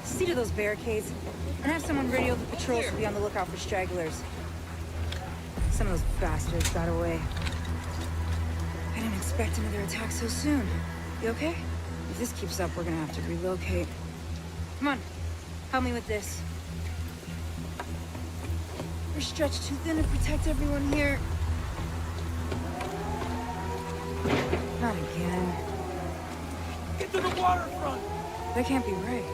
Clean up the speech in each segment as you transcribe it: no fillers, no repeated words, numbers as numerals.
See to those barricades, and have someone radio the patrols to be on the lookout for stragglers. Some of those bastards got away. I didn't expect another attack so soon. You okay? If this keeps up, we're gonna have to relocate. Come on, help me with this. We're stretched too thin to protect everyone here. Not again. Get to the waterfront! That can't be right.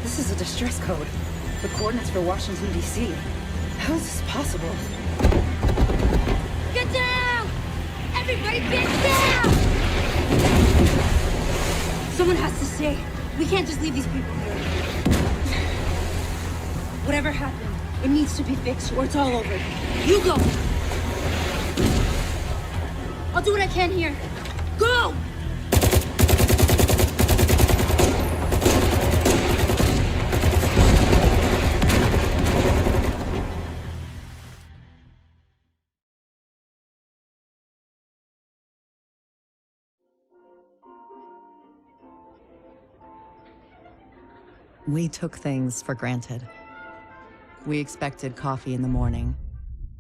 This is a distress code. The coordinates for Washington, D.C. How is this possible? Get down! Everybody get down! Someone has to stay. We can't just leave these people here. Whatever happened, it needs to be fixed or it's all over. You go! I'll do what I can here. Go! We took things for granted. We expected coffee in the morning.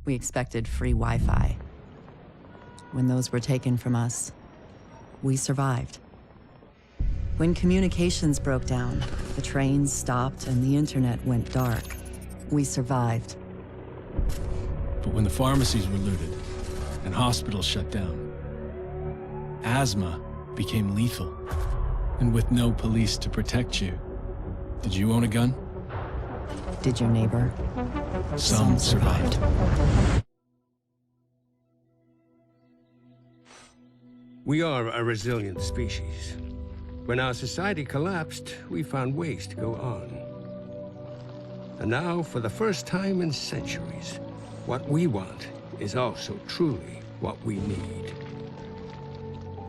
We expected free Wi-Fi. When those were taken from us, we survived. When communications broke down, the trains stopped and the internet went dark, we survived. But when the pharmacies were looted and hospitals shut down, asthma became lethal. And with no police to protect you, did you own a gun? Did your neighbor? Some survived. We are a resilient species. When our society collapsed, we found ways to go on. And now, for the first time in centuries, what we want is also truly what we need.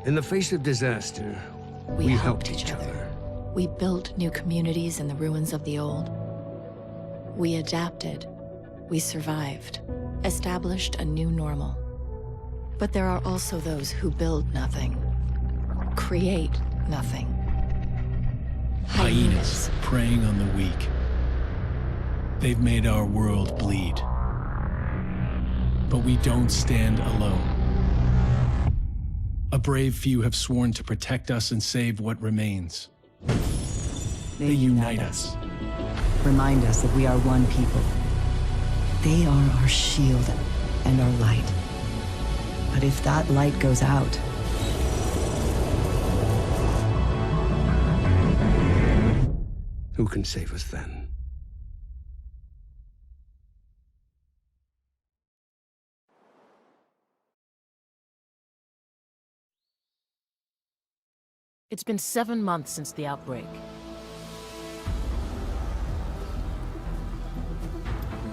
In the face of disaster, we helped each other. We built new communities in the ruins of the old. We adapted. We survived. Established a new normal. But there are also those who build nothing. Create nothing. Hyenas preying on the weak. They've made our world bleed. But we don't stand alone. A brave few have sworn to protect us and save what remains. They unite us. Remind us that we are one people. They are our shield and our light. But if that light goes out, who can save us then? It's been 7 months since the outbreak.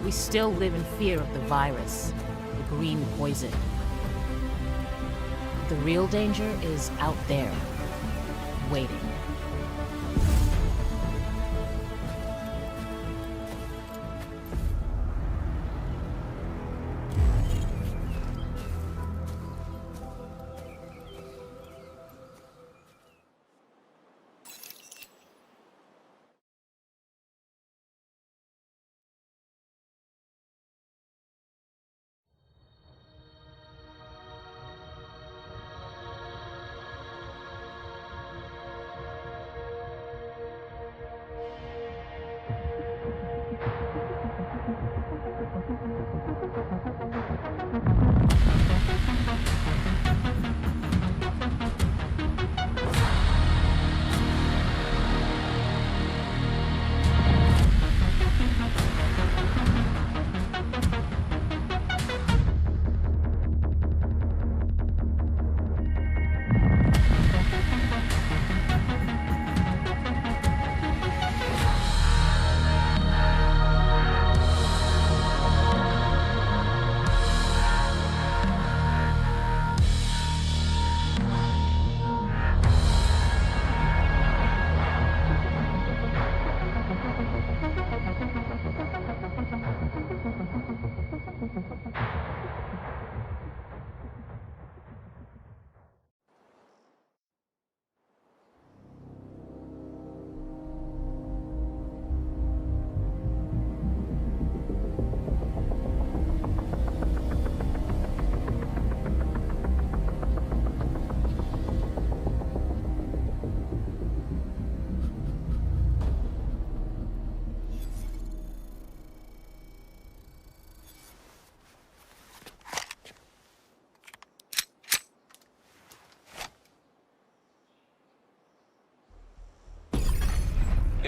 We still live in fear of the virus, the green poison. The real danger is out there, waiting.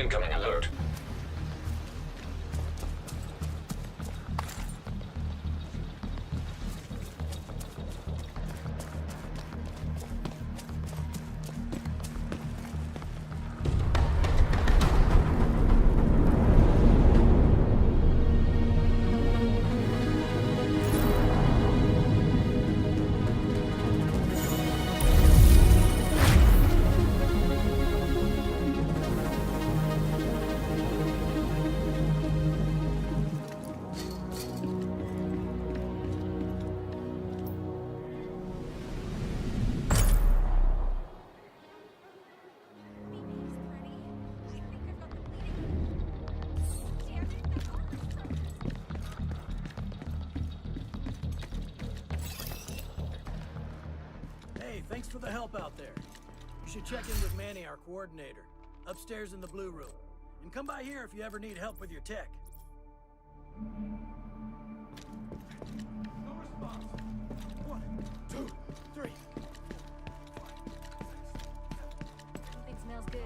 Incoming alert. Hey, thanks for the help out there. You should check in with Manny, our coordinator, upstairs in the Blue Room. And come by here if you ever need help with your tech. No response. 1, 2, 3. Everything smells good.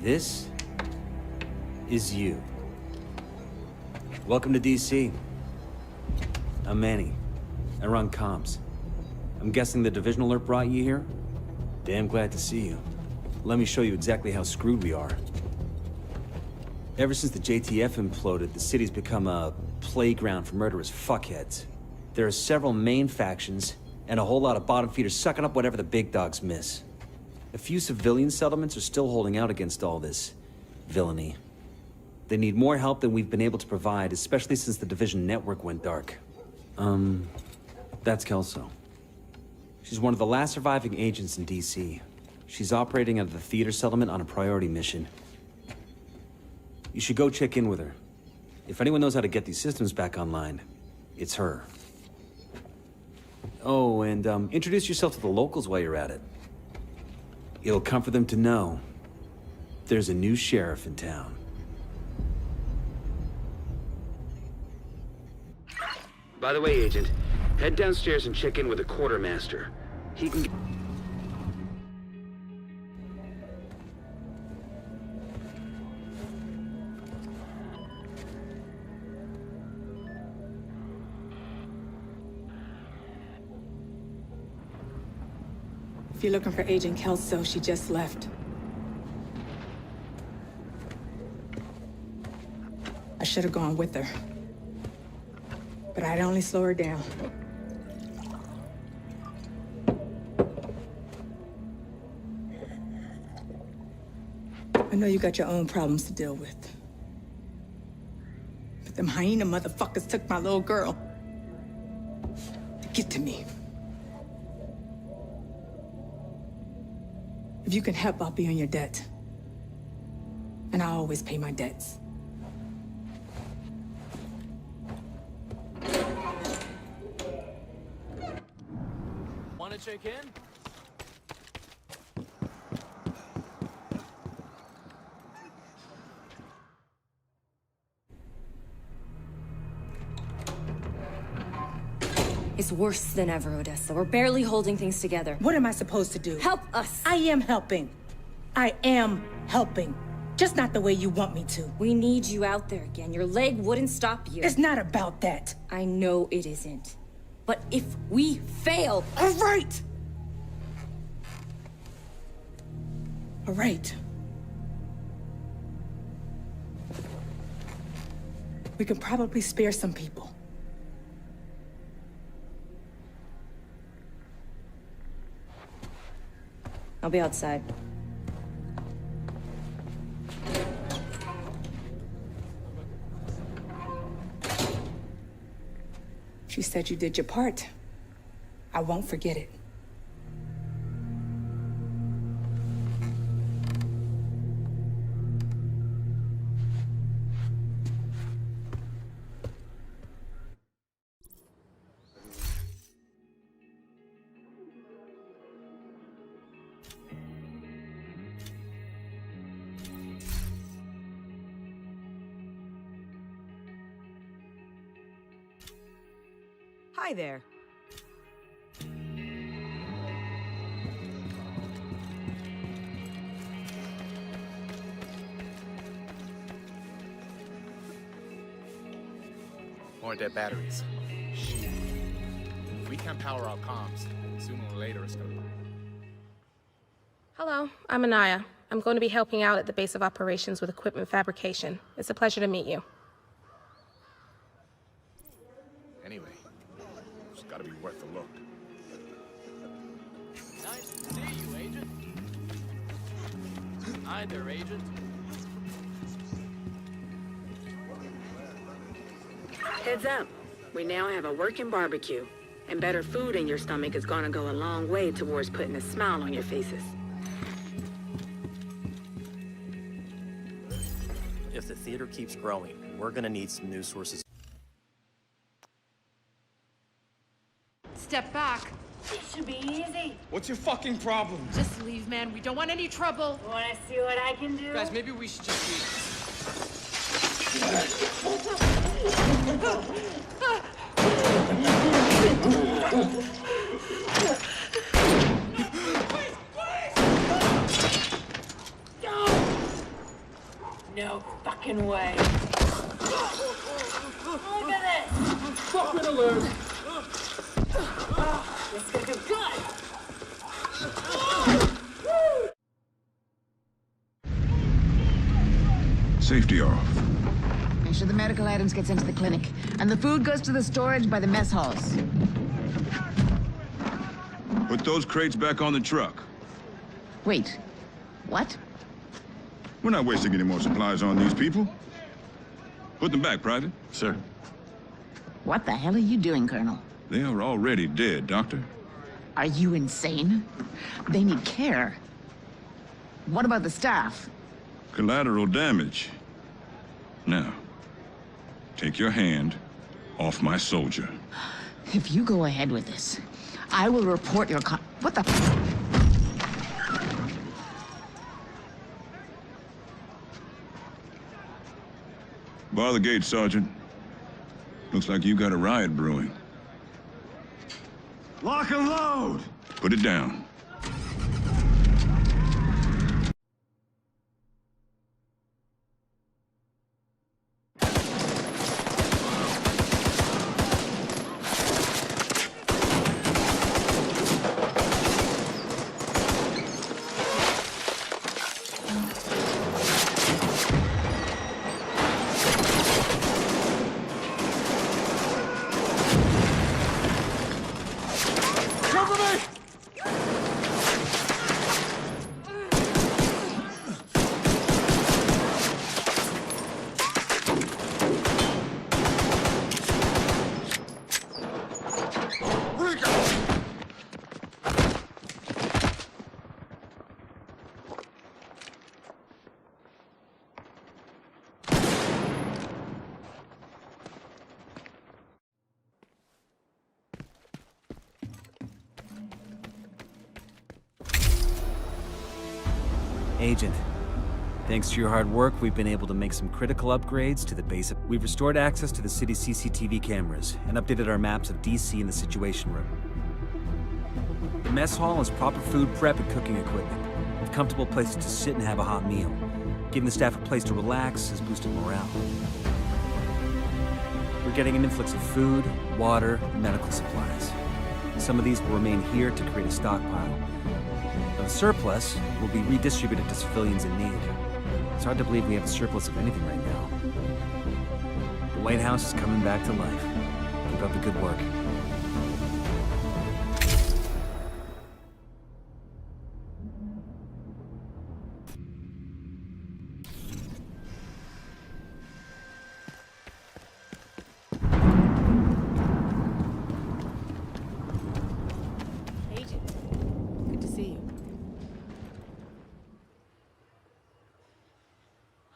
This is you. Welcome to DC. I'm Manny. I run comms. I'm guessing the division alert brought you here? Damn glad to see you. Let me show you exactly how screwed we are. Ever since the JTF imploded, the city's become a playground for murderous fuckheads. There are several main factions, and a whole lot of bottom feeders sucking up whatever the big dogs miss. A few civilian settlements are still holding out against all this villainy. They need more help than we've been able to provide, especially since the Division network went dark. That's Kelso. She's one of the last surviving agents in DC. She's operating out of the theater settlement on a priority mission. You should go check in with her. If anyone knows how to get these systems back online, it's her. Oh, and introduce yourself to the locals while you're at it. It'll comfort them to know there's a new sheriff in town. By the way, Agent, head downstairs and check in with the quartermaster. He can... If you're looking for Agent Kelso, she just left. I should have gone with her. But I'd only slow her down. I know you got your own problems to deal with. But them hyena motherfuckers took my little girl. To get to me. If you can help, I'll be on your debt. And I always pay my debts. Wanna check in? It's worse than ever, Odessa. We're barely holding things together. What am I supposed to do? Help us! I am helping. I am helping. Just not the way you want me to. We need you out there again. Your leg wouldn't stop you. It's not about that. I know it isn't. But if we fail... All right! All right. We can probably spare some people. I'll be outside. You said you did your part. I won't forget it. Hi there. More dead batteries. Shit. If we can't power our comms, sooner or later it's gonna... Hello, I'm Anaya. I'm going to be helping out at the base of operations with equipment fabrication. It's a pleasure to meet you. Anyway, it's gotta be worth a look. Nice to see you, Agent. Hi there, Agent. Heads up. We now have a working barbecue. And better food in your stomach is gonna go a long way towards putting a smile on your faces. If the theater keeps growing, we're gonna need some news sources. Step back. It should be easy. What's your fucking problem? Just leave, man. We don't want any trouble. Wanna see what I can do? Guys, maybe we should just leave. No fucking way. Look at this. Fucking alert! This is gonna go good. Safety off. Make sure the medical items gets into the clinic, and the food goes to the storage by the mess halls. Put those crates back on the truck. Wait, what? We're not wasting any more supplies on these people. Put them back, Private. Sir. What the hell are you doing, Colonel? They are already dead, Doctor. Are you insane? They need care. What about the staff? Collateral damage. Now, take your hand off my soldier. If you go ahead with this, I will report your what the Bar the gate, Sergeant. Looks like you got a riot brewing. Lock and load! Put it down. Agent, thanks to your hard work, we've been able to make some critical upgrades to the base. We've restored access to the city's CCTV cameras and updated our maps of DC and the Situation Room. The mess hall has proper food prep and cooking equipment, with comfortable places to sit and have a hot meal. Giving the staff a place to relax has boosted morale. We're getting an influx of food, water, and medical supplies. Some of these will remain here to create a stockpile. The surplus will be redistributed to civilians in need. It's hard to believe we have a surplus of anything right now. The White House is coming back to life. Keep up the good work.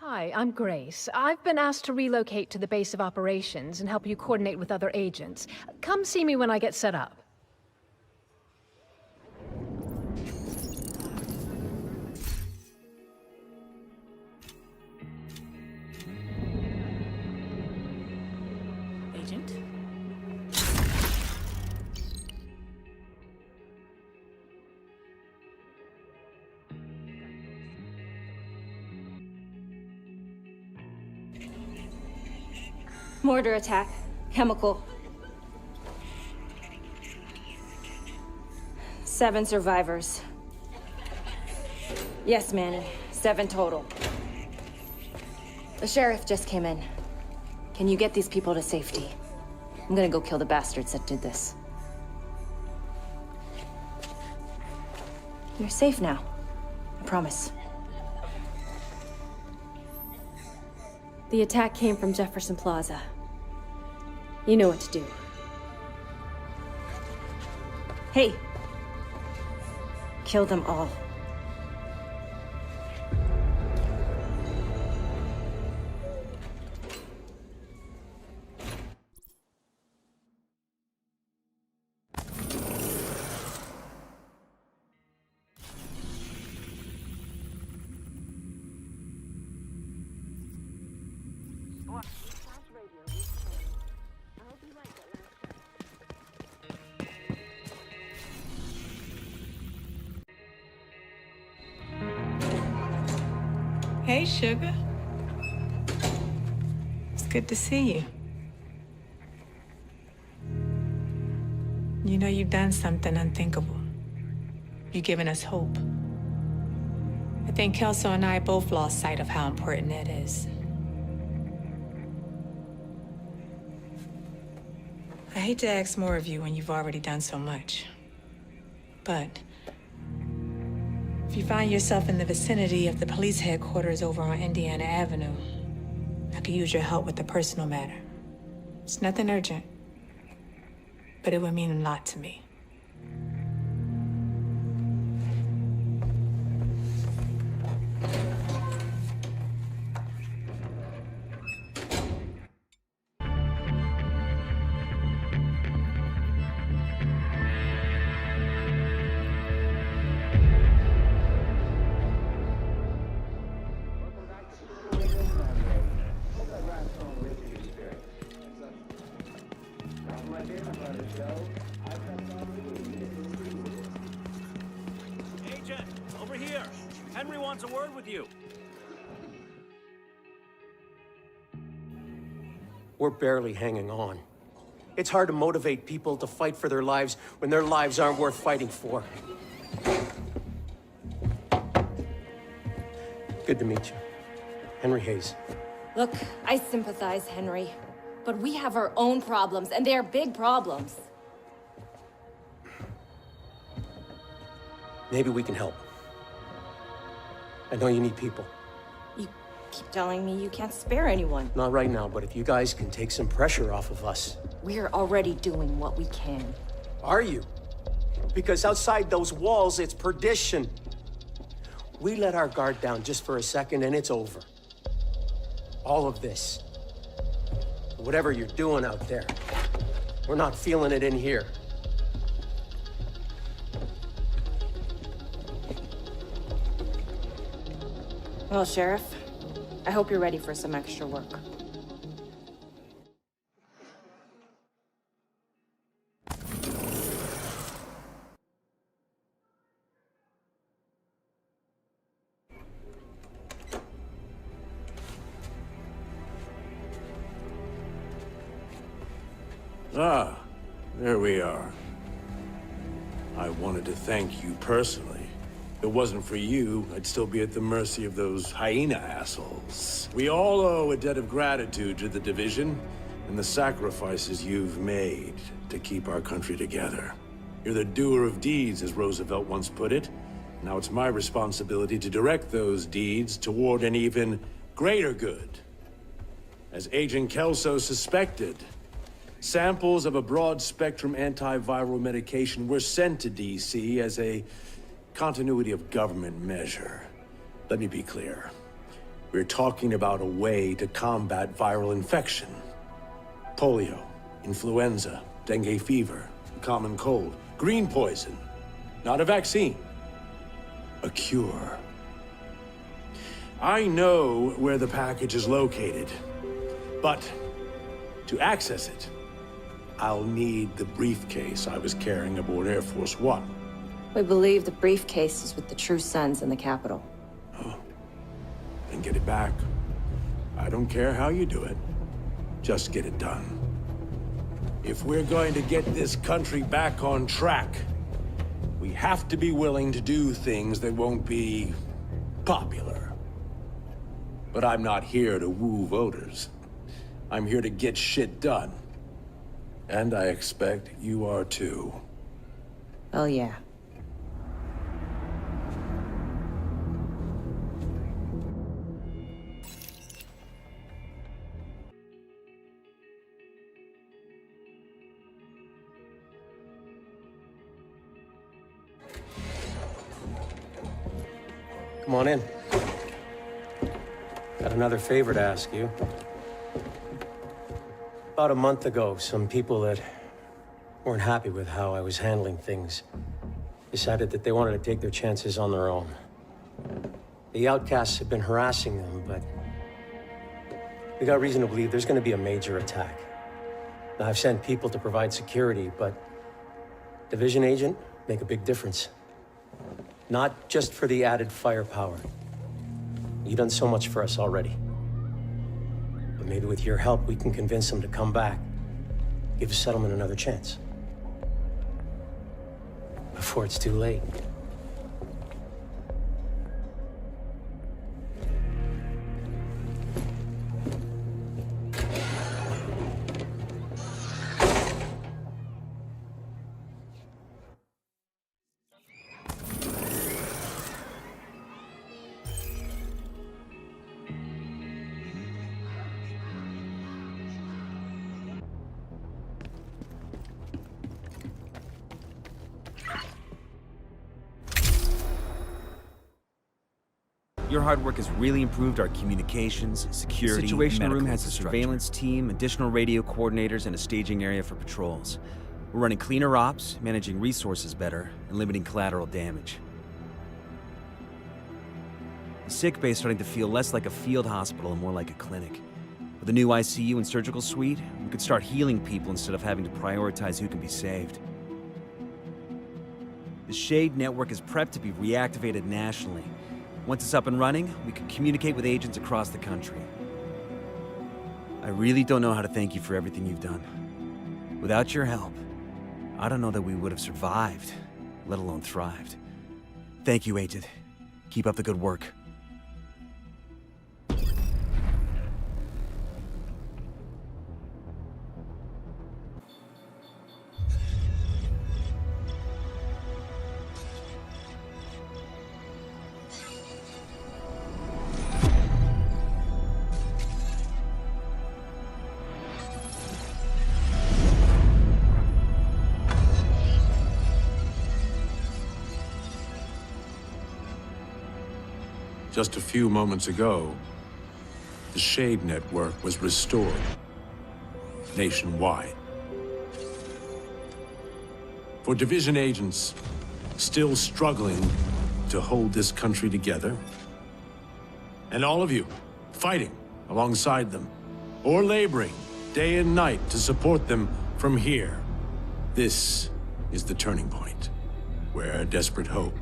Hi, I'm Grace. I've been asked to relocate to the base of operations and help you coordinate with other agents. Come see me when I get set up. Agent? Mortar attack. Chemical. 7 survivors. Yes, Manny. 7 total. The sheriff just came in. Can you get these people to safety? I'm gonna go kill the bastards that did this. You're safe now. I promise. The attack came from Jefferson Plaza. You know what to do. Hey! Kill them all. Hey, sugar. It's good to see you. You know, you've done something unthinkable. You've given us hope. I think Kelso and I both lost sight of how important that is. I hate to ask more of you when you've already done so much. But if you find yourself in the vicinity of the police headquarters over on Indiana Avenue, I could use your help with a personal matter. It's nothing urgent, but it would mean a lot to me. Agent, over here. Henry wants a word with you. We're barely hanging on. It's hard to motivate people to fight for their lives when their lives aren't worth fighting for. Good to meet you. Henry Hayes. Look, I sympathize, Henry. But we have our own problems, and they're big problems. Maybe we can help. I know you need people. You keep telling me you can't spare anyone. Not right now, but if you guys can take some pressure off of us. We're already doing what we can. Are you? Because outside those walls, it's perdition. We let our guard down just for a second, and it's over. All of this. Whatever you're doing out there, we're not feeling it in here. Well, Sheriff, I hope you're ready for some extra work. Ah, there we are. I wanted to thank you personally. If it wasn't for you, I'd still be at the mercy of those hyena assholes. We all owe a debt of gratitude to the Division and the sacrifices you've made to keep our country together. You're the doer of deeds, as Roosevelt once put it. Now it's my responsibility to direct those deeds toward an even greater good. As Agent Kelso suspected, samples of a broad-spectrum antiviral medication were sent to DC as a continuity of government measure. Let me be clear. We're talking about a way to combat viral infection. Polio, influenza, dengue fever, the common cold, green poison. Not a vaccine. A cure. I know where the package is located, but to access it, I'll need the briefcase I was carrying aboard Air Force One. We believe the briefcase is with the True Sons in the Capitol. Oh, then get it back. I don't care how you do it. just get it done. If we're going to get this country back on track, we have to be willing to do things that won't be popular. But I'm not here to woo voters. I'm here to get shit done. And I expect you are too. Oh, yeah. Come on in. Got another favor to ask you. About a month ago, some people that weren't happy with how I was handling things decided that they wanted to take their chances on their own. The outcasts have been harassing them, but we got reason to believe there's going to be a major attack. Now, I've sent people to provide security, but Division agent make a big difference. Not just for the added firepower. You've done so much for us already. But maybe with your help, we can convince them to come back. Give settlement another chance. Before it's too late. Your hard work has really improved our communications, security, The Situation Room has a infrastructure. surveillance team, additional radio coordinators, and a staging area for patrols. We're running cleaner ops, managing resources better, and limiting collateral damage. The sick bay is starting to feel less like a field hospital and more like a clinic. With a new ICU and surgical suite, we could start healing people instead of having to prioritize who can be saved. The Shade network is prepped to be reactivated nationally. Once it's up and running, we can communicate with agents across the country. I really don't know how to thank you for everything you've done. Without your help, I don't know that we would have survived, let alone thrived. Thank you, Agent. Keep up the good work. Just a few moments ago, the Shade network was restored nationwide. For Division agents still struggling to hold this country together, and all of you fighting alongside them, or laboring day and night to support them from here, this is the turning point, where desperate hope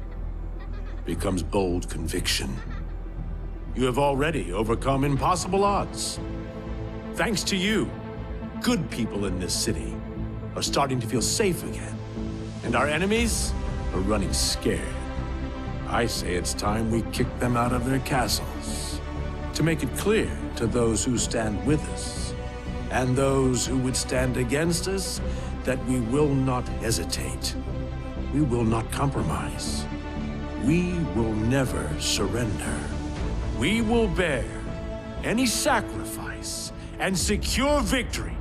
becomes bold conviction. You have already overcome impossible odds. Thanks to you, good people in this city are starting to feel safe again. And our enemies are running scared. I say it's time we kick them out of their castles. To make it clear to those who stand with us, and those who would stand against us, that we will not hesitate. We will not compromise. We will never surrender. We will bear any sacrifice and secure victory